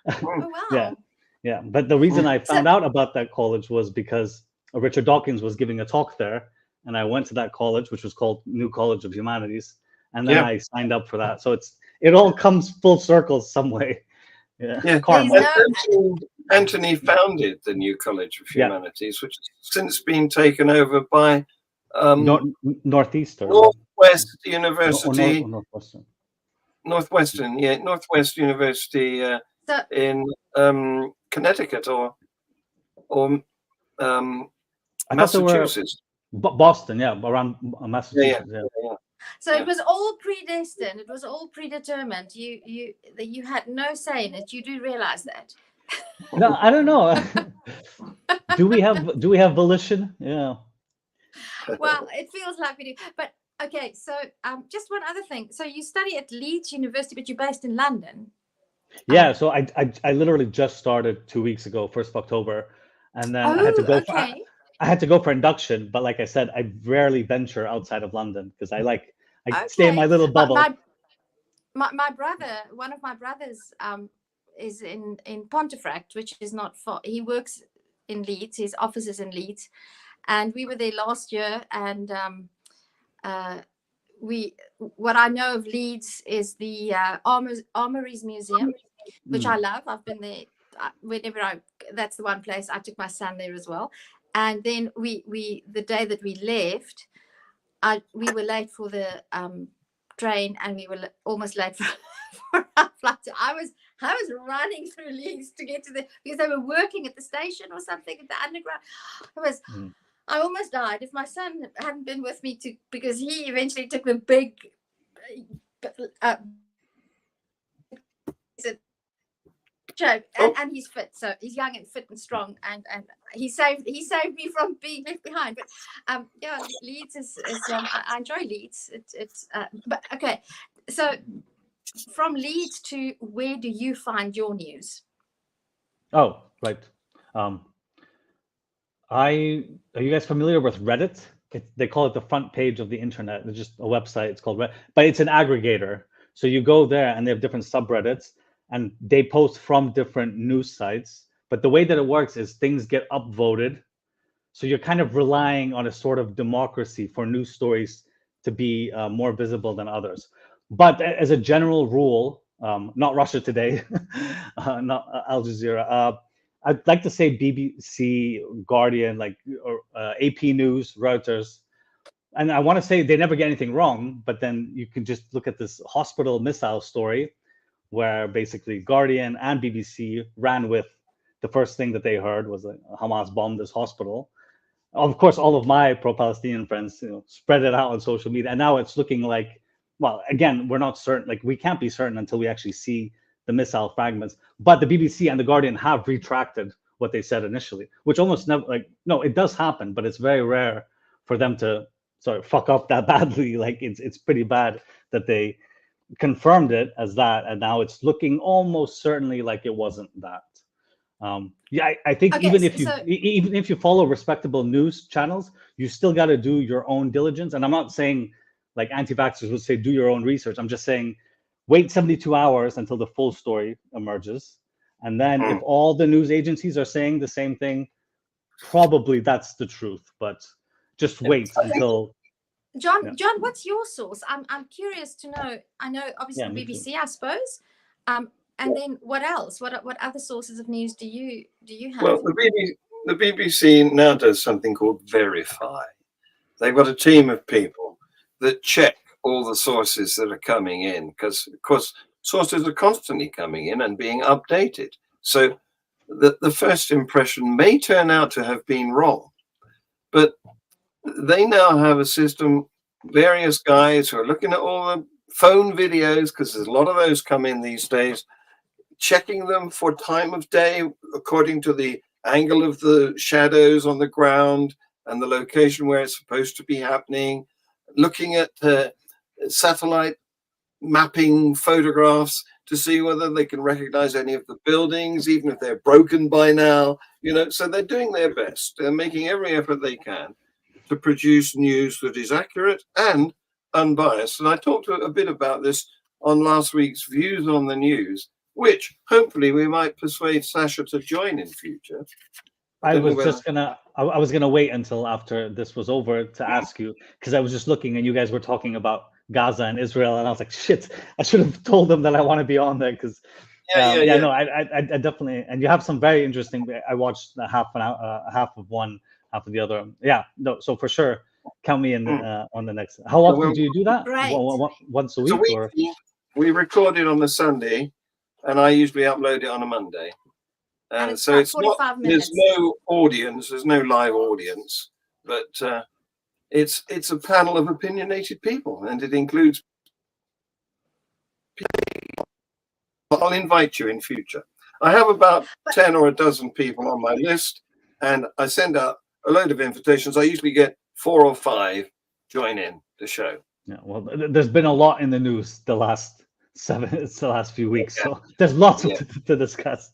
Oh, wow. Yeah. But the reason I found out about that college was because Richard Dawkins was giving a talk there, and I went to that college, which was called New College of Humanities, and then I signed up for that. So it all comes full circle some way. Karma. Anthony founded the New College of Humanities, which has since been taken over by Northwest University. Northwest University in Connecticut, or I thought there were Massachusetts. Boston, yeah, around Massachusetts. Yeah. So it was all predestined. It was all predetermined. You had no say in it. You do realize that? No, I don't know. do we have volition? Yeah. Well, it feels like we do. But okay, so just one other thing. So you study at Leeds University, but you're based in London. Yeah. So I literally just started 2 weeks ago, 1st of October, and then I had to go. Okay. I had to go for induction, but like I said, I rarely venture outside of London because I stay in my little bubble. My brother, one of my brothers, is in Pontefract, which is not far. He works in Leeds. His office is in Leeds, and we were there last year. And what I know of Leeds is the Armories Museum, which I love. I've been there that's the one place I took my son there as well. And then we the day that we left, we were late for the train, and we were almost late for our flight. So I was running through Leeds to get to because they were working at the station or something at the underground. I almost died if my son hadn't been with me because he eventually took the big and he's fit, so he's young and fit and strong, and he saved me from being left behind. But Leeds is I enjoy Leeds. It's but okay, so from Leeds to where do you find your news? Oh, right. Are you guys familiar with Reddit? They call it the front page of the internet. It's just a website. It's called Reddit, but it's an aggregator. So you go there, and they have different subreddits, and they post from different news sites. But the way that it works is things get upvoted. So you're kind of relying on a sort of democracy for news stories to be more visible than others. But as a general rule, not Russia Today, not Al Jazeera, I'd like to say BBC, Guardian, or AP News, Reuters. And I want to say they never get anything wrong, but then you can just look at this hospital missile story where basically Guardian and BBC ran with the first thing that they heard was Hamas bombed this hospital. Of course, all of my pro-Palestinian friends, spread it out on social media. And now it's looking like, well, again, we're not certain, we can't be certain until we actually see the missile fragments. But the BBC and the Guardian have retracted what they said initially, which almost never, no, it does happen, but it's very rare for them to fuck up that badly. It's pretty bad that they confirmed it as that, and now it's looking almost certainly like it wasn't that. I think even if you follow respectable news channels, you still got to do your own diligence. And I'm not saying like anti-vaxxers would say do your own research. I'm just saying wait 72 hours until the full story emerges, and then if all the news agencies are saying the same thing, probably that's the truth. But just wait until. John, what's your source? I'm curious to know. I know obviously the BBC, I suppose. And then what else? What other sources of news do you have? Well, the BBC now does something called Verify. They've got a team of people that check all the sources that are coming in, because of course sources are constantly coming in and being updated. So the first impression may turn out to have been wrong, but they now have a system, various guys who are looking at all the phone videos, because there's a lot of those come in these days, checking them for time of day according to the angle of the shadows on the ground and the location where it's supposed to be happening, looking at satellite mapping photographs to see whether they can recognize any of the buildings, even if they're broken by now. So they're doing their best. They're making every effort they can to produce news that is accurate and unbiased. And I talked a bit about this on last week's Views on the News, which hopefully we might persuade Sasha to join in future. I was gonna wait until after this was over to ask you, because I was just looking and you guys were talking about Gaza and Israel, and I was like, shit, I should have told them that I want to be on there, because no, I definitely, and you have some very interesting. I watched half of one, half of the other. Yeah, no, so for sure, count me in on the next. How often do you do that? Right. Once a week, or? We record it on a Sunday, and I usually upload it on a Monday. And so it's not. There's no audience. There's no live audience. but it's a panel of opinionated people, and it includes people. I'll invite you in future. I have about 10 or a dozen people on my list, and I send out a load of invitations. I usually get 4 or 5 join in the show. Yeah, well, there's been a lot in the news the last few weeks, so there's lots to discuss.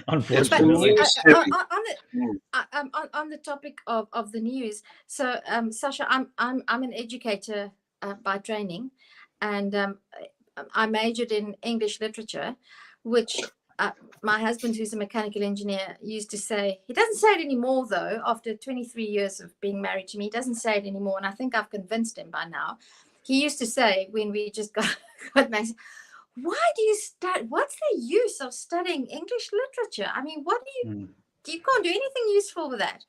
Unfortunately, on the topic of the news, so Sasha, I'm an educator by training, and I majored in English literature, which my husband, who's a mechanical engineer, used to say. He doesn't say it anymore, though. After 23 years of being married to me, he doesn't say it anymore, and I think I've convinced him by now. He used to say when we just got married, why do you study? What's the use of studying English literature? I mean, what do you can't do anything useful with that.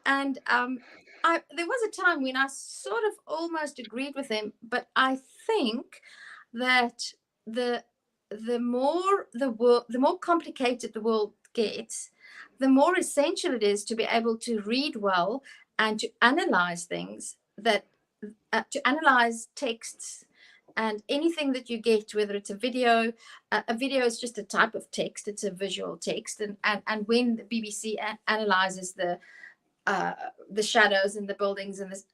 And there was a time when I sort of almost agreed with him, but I think that the more complicated the world gets, the more essential it is to be able to read well and to analyze things, to analyze texts and anything that you get, whether it's a video is just a type of text, it's a visual text, and when the BBC analyzes the shadows in the buildings and this,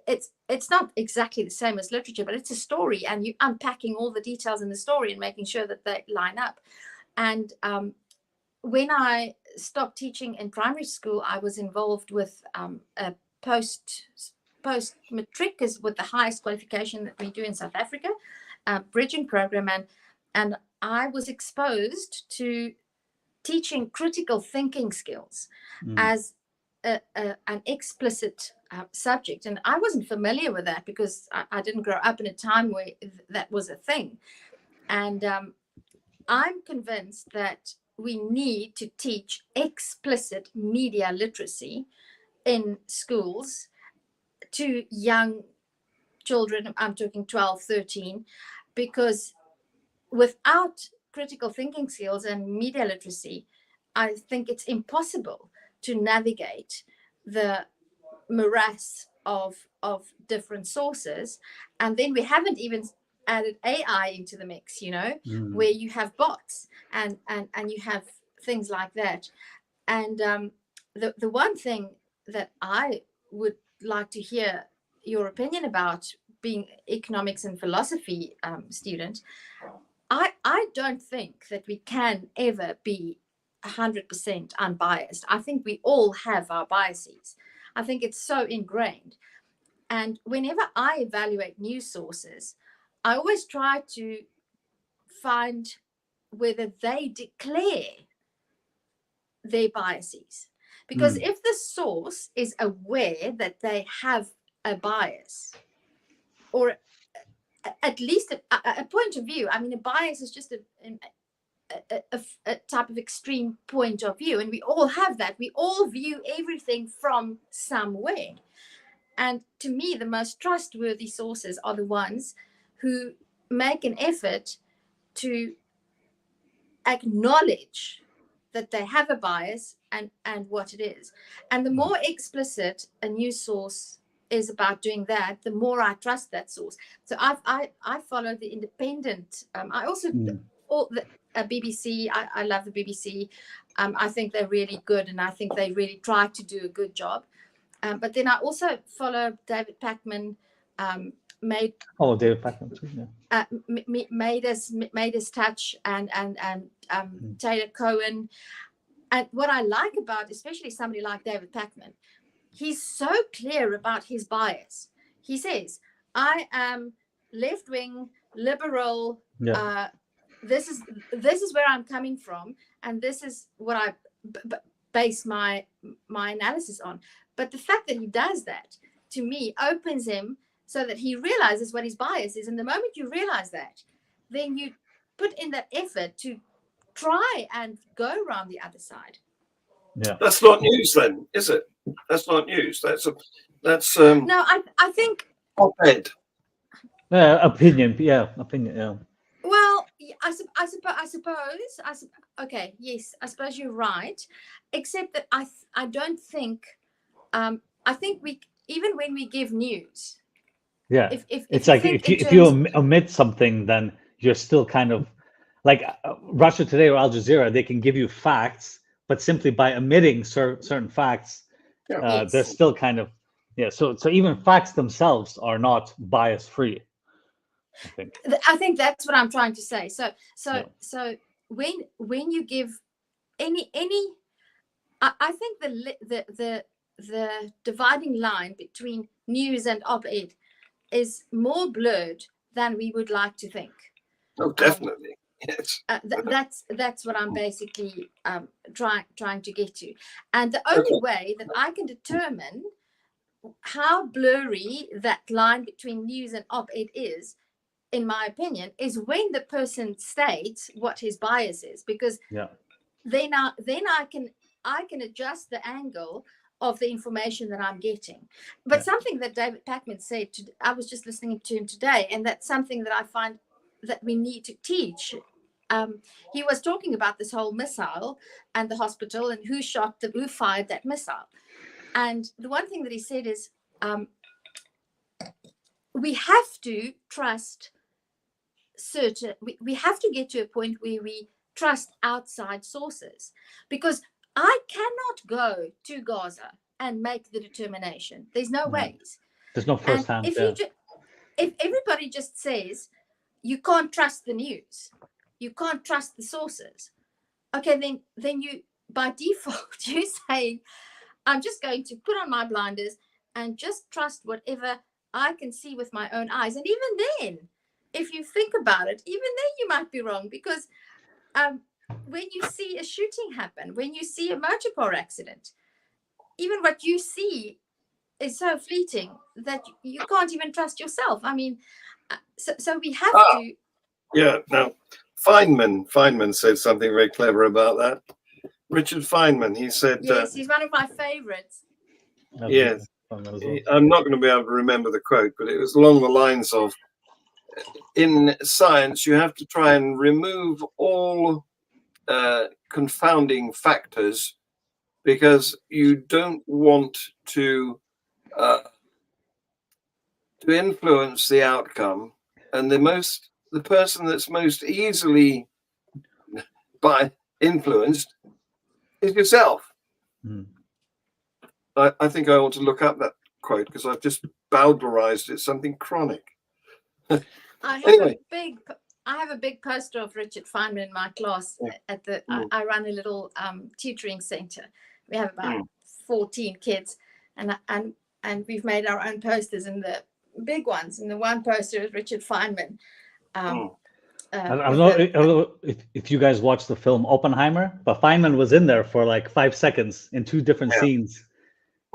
it's not exactly the same as literature, but it's a story, and you unpacking all the details in the story and making sure that they line up. And when I stopped teaching in primary school, I was involved with a post matric, is with the highest qualification that we do in South Africa, bridging program, and I was exposed to teaching critical thinking skills as an explicit subject, and I wasn't familiar with that because I didn't grow up in a time where that was a thing. And I'm convinced that we need to teach explicit media literacy in schools to young children. I'm talking 12, 13, because without critical thinking skills and media literacy, I think it's impossible to navigate the morass of different sources. And then we haven't even added AI into the mix, where you have bots and you have things like that. And the one thing that I would like to hear your opinion about, being economics and philosophy student, I don't think that we can ever be 100% unbiased. I think we all have our biases. I think it's so ingrained. And whenever I evaluate news sources, I always try to find whether they declare their biases. Because if the source is aware that they have a bias, or at least a point of view, I mean, a bias is just a type of extreme point of view, and we all have that. We all view everything from somewhere. And to me, the most trustworthy sources are the ones who make an effort to acknowledge that they have a bias and what it is. And the more explicit a news source is about doing that, the more I trust that source. So I follow the independent. I also all the BBC. I love the BBC. I think they're really good, and I think they really try to do a good job. But then I also follow David Pakman. David Pakman too. Yeah. Made us touch and Taylor Cohen. And what I like about, especially somebody like David Pakman, he's so clear about his bias. He says, I am left-wing, liberal. Yeah. This is where I'm coming from, and this is what I base my analysis on. But the fact that he does that, to me, opens him so that he realizes what his bias is. And the moment you realize that, then you put in that effort to try and go around the other side. Yeah, that's not news, then, is it? That's not news. That's no. I think op-ed. Opinion. Yeah, opinion. Yeah. Well, I suppose. Okay, yes, I suppose you're right. Except that I don't think. I think even when we give news, Yeah, if it's you like think if in you terms, omit something, then you're still kind of like Russia Today or Al Jazeera. They can give you facts, but simply by omitting certain facts, Yeah. they're yes, still kind of So even facts themselves are not bias free, I think. I think that's what I'm trying to say. So Yeah. when you give any, I think the dividing line between news and op-ed is more blurred than we would like to think. Oh, definitely. Yes. That's what I'm basically trying to get to. And the only way that I can determine how blurry that line between news and op-ed is, in my opinion, is when the person states what his bias is, because Yeah. then I can adjust the angle of the information that I'm getting. But something that David Packman said, I was just listening to him today, and that's something that I find that we need to teach. He was talking about this whole missile and the hospital and who fired that missile. And the one thing that he said is, we have to trust we have to get to a point where we trust outside sources, because I cannot go to Gaza and make the determination. There's no ways. There's no first hand. If everybody just says you can't trust the news, you can't trust the sources, okay, then you by default you're saying I'm just going to put on my blinders and just trust whatever I can see with my own eyes. And even then, if you think about it, even then you might be wrong, because when you see a shooting happen, when you see a motor car accident, even what you see is so fleeting that you can't even trust yourself. I mean, so we have to. Yeah. Now, Feynman said something very clever about that. Richard Feynman. He said, yes, he's one of my favorites. Yes. I'm not going to be able to remember the quote, but it was along the lines of, in science, you have to try and remove all confounding factors, because you don't want to influence the outcome. And the person that's most easily influenced is yourself. I think I ought to look up that quote, because I've just bowdlerized it, something chronic. I have a big poster of Richard Feynman in my class at the. I run a little tutoring center. We have about 14 kids, and we've made our own posters, and the big ones. And the one poster is Richard Feynman. I don't know if you guys watched the film Oppenheimer, but Feynman was in there for like 5 seconds in 2 different scenes.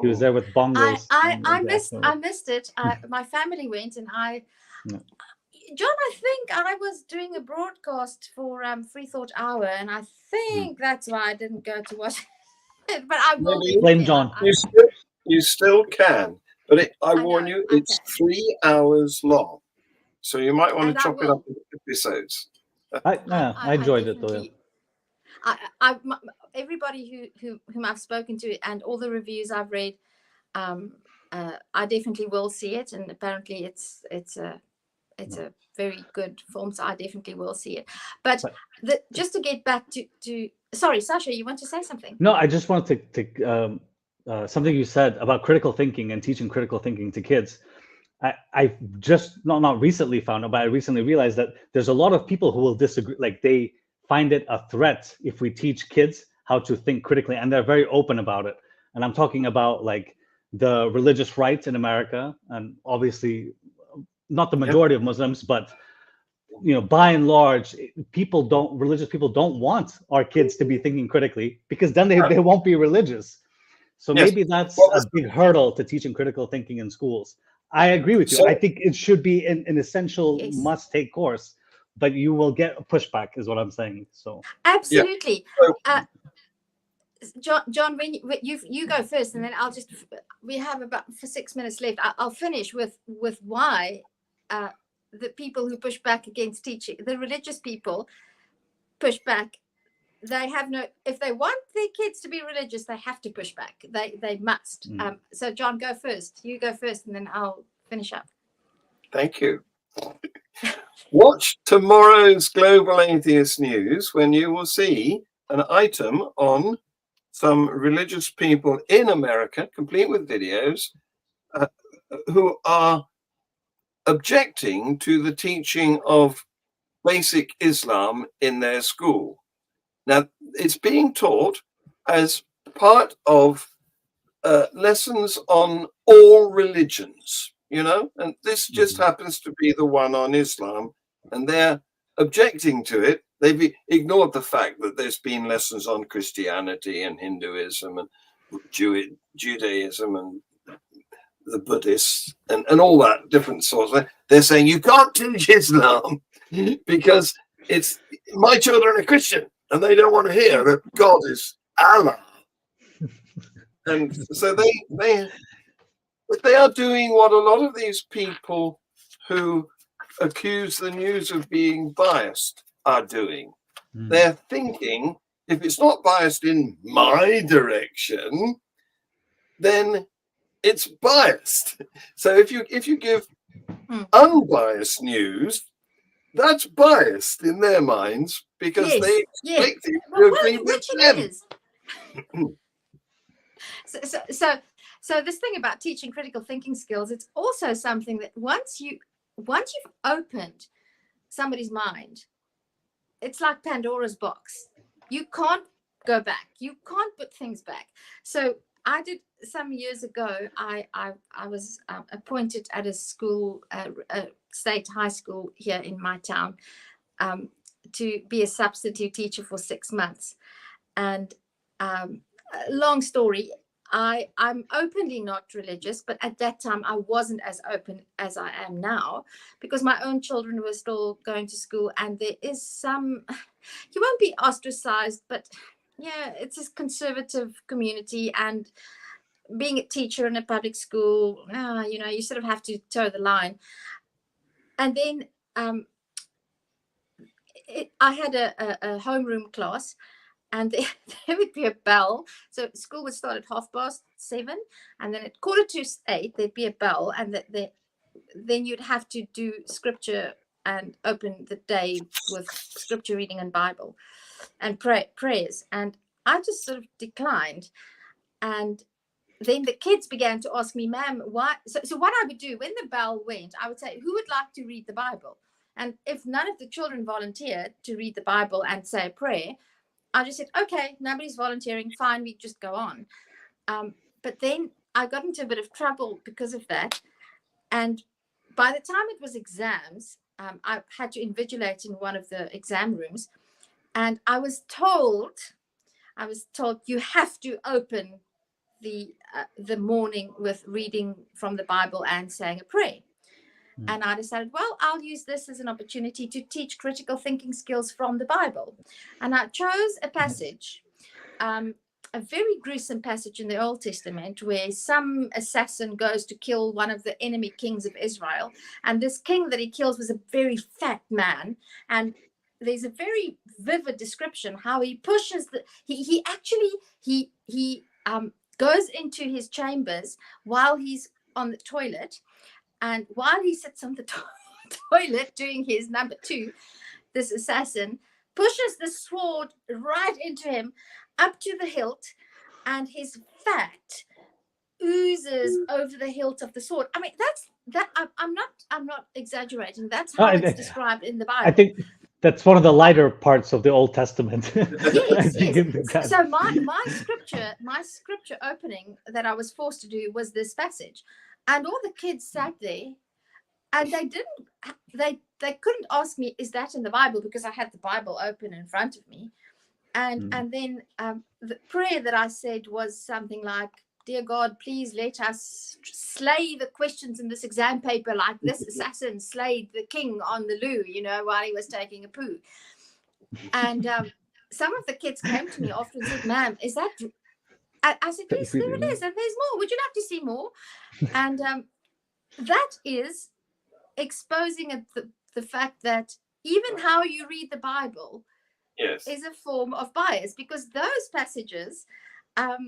He was there with bongos. I missed it. My family went, and John, I think I was doing a broadcast for FreeThought Hour, and I think that's why I didn't go to watch it. But I will blame John. You still can, but I warn you, it's 3 hours long, so you might want to chop it up into episodes. I enjoyed it though. Everybody whom I've spoken to and all the reviews I've read, I definitely will see it, and apparently it's a very good film, so I definitely will see it. But just to get back to sorry, Sasha, you want to say something? No, I just wanted to something you said about critical thinking and teaching critical thinking to kids. I just not recently found out, but I recently realized that there's a lot of people who will disagree. Like, they find it a threat if we teach kids how to think critically, and they're very open about it. And I'm talking about like the religious right in America, and obviously not the majority of Muslims, but by and large, religious people don't want our kids to be thinking critically, because then they won't be religious. So maybe that's a big hurdle to teaching critical thinking in schools. I agree with you. I think it should be an essential must-take course, but you will get a pushback, is what I'm saying. So absolutely. John, when you go first, and then we have about 6 minutes left. I'll finish with why the people who push back against teaching, the religious people, push back they have no, if they want their kids to be religious, they have to push back. They must. So John, go first. You go first, and then I'll finish up. Thank you. Watch tomorrow's Global Atheist News when you will see an item on some religious people in America, complete with videos, who are objecting to the teaching of basic Islam in their school. Now, it's being taught as part of lessons on all religions, you know, and this just happens to be the one on Islam, and they're objecting to it. They've ignored the fact that there's been lessons on Christianity and Hinduism and Judaism and the Buddhists and all that different sorts. They're saying you can't teach Islam because it's my children are Christian and they don't want to hear that God is Allah. And so they are doing what a lot of these people who accuse the news of being biased are doing. They're thinking, if it's not biased in my direction, then it's biased. So if you give unbiased news, that's biased in their minds because they expect it to agree with them. So this thing about teaching critical thinking skills, it's also something that once you've opened somebody's mind, it's like Pandora's box. You can't go back. You can't put things back. So I did some years ago. I was appointed at a school, a state high school here in my town, to be a substitute teacher for 6 months. And long story. I'm openly not religious, but at that time I wasn't as open as I am now because my own children were still going to school, and there is some, you won't be ostracized, but yeah, it's a conservative community, and being a teacher in a public school, you know, you sort of have to toe the line. And then I had a homeroom class. And there would be a bell. So school would start at 7:30, and then at 7:45, there'd be a bell, and then you'd have to do scripture and open the day with scripture reading and Bible and prayers. And I just sort of declined. And then the kids began to ask me, ma'am, why? So what I would do when the bell went, I would say, who would like to read the Bible? And if none of the children volunteered to read the Bible and say a prayer, I just said, okay, nobody's volunteering, fine, we just go on. But then I got into a bit of trouble because of that. And by the time it was exams, I had to invigilate in one of the exam rooms. And I was told you have to open the morning with reading from the Bible and saying a prayer. And I decided, well, I'll use this as an opportunity to teach critical thinking skills from the Bible. And I chose a passage, a very gruesome passage in the Old Testament, where some assassin goes to kill one of the enemy kings of Israel. And this king that he kills was a very fat man. And there's a very vivid description how he pushes he goes into his chambers while he's on the toilet. And while he sits on the toilet doing his number 2, this assassin pushes the sword right into him, up to the hilt, and his fat oozes over the hilt of the sword. I mean, I'm not exaggerating. That's how it's described in the Bible. I think that's one of the lighter parts of the Old Testament. Yes. So my scripture opening that I was forced to do was this passage. And all the kids sat there, and they couldn't ask me, is that in the Bible? Because I had the Bible open in front of me. And then the prayer that I said was something like, dear God, please let us slay the questions in this exam paper like this assassin slayed the king on the loo, you know, while he was taking a poo. And some of the kids came to me after and said, ma'am, is that... I said, yes, there it is. And there's more. Would you like to see more? And that is exposing the fact that even how you read the Bible Yes. is a form of bias, because those passages are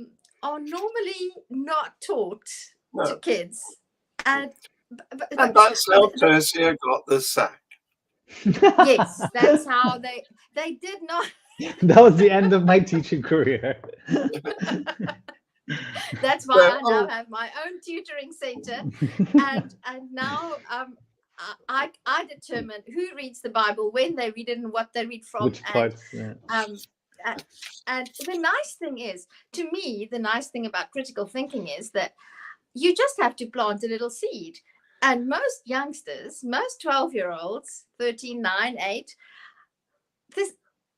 normally not taught to kids. And that's how Teria got the sack. yes, that's how they did not. That was the end of my teaching career. That's why I now have my own tutoring center, and now I determine who reads the Bible, when they read it, and what they read from. Which parts? And the nice thing is, to me, the nice thing about critical thinking is that you just have to plant a little seed. And most youngsters, most 12-year-olds, 13, 9, 8,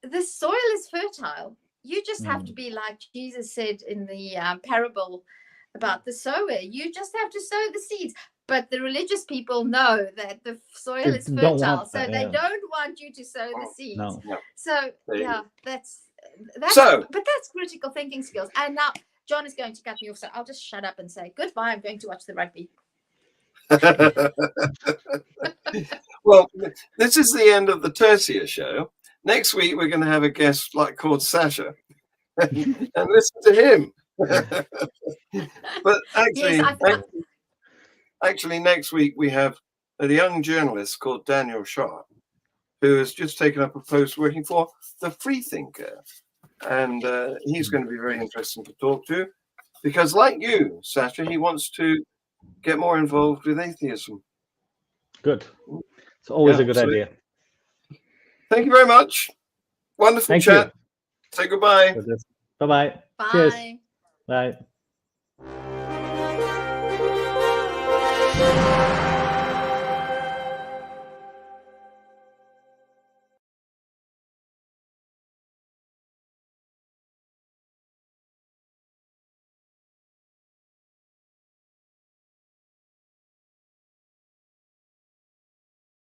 the soil is fertile. You just have to be like Jesus said in the parable about the sower. You just have to sow the seeds. But the religious people know that the soil is fertile, so they don't want you to sow the seeds. No. So that's so. But that's critical thinking skills. And now John is going to cut me off, so I'll just shut up and say goodbye. I'm going to watch the rugby. Well, this is the end of the Teria show. Next week we're going to have a guest called Sasha, and listen to him. But actually, next week we have a young journalist called Daniel Sharp, who has just taken up a post working for the Freethinker, and he's going to be very interesting to talk to, because like you, Sasha, he wants to get more involved with atheism. Good. It's always a good idea. Thank you very much. Wonderful chat. You. Say goodbye. Bye-bye. Bye. Cheers. Bye.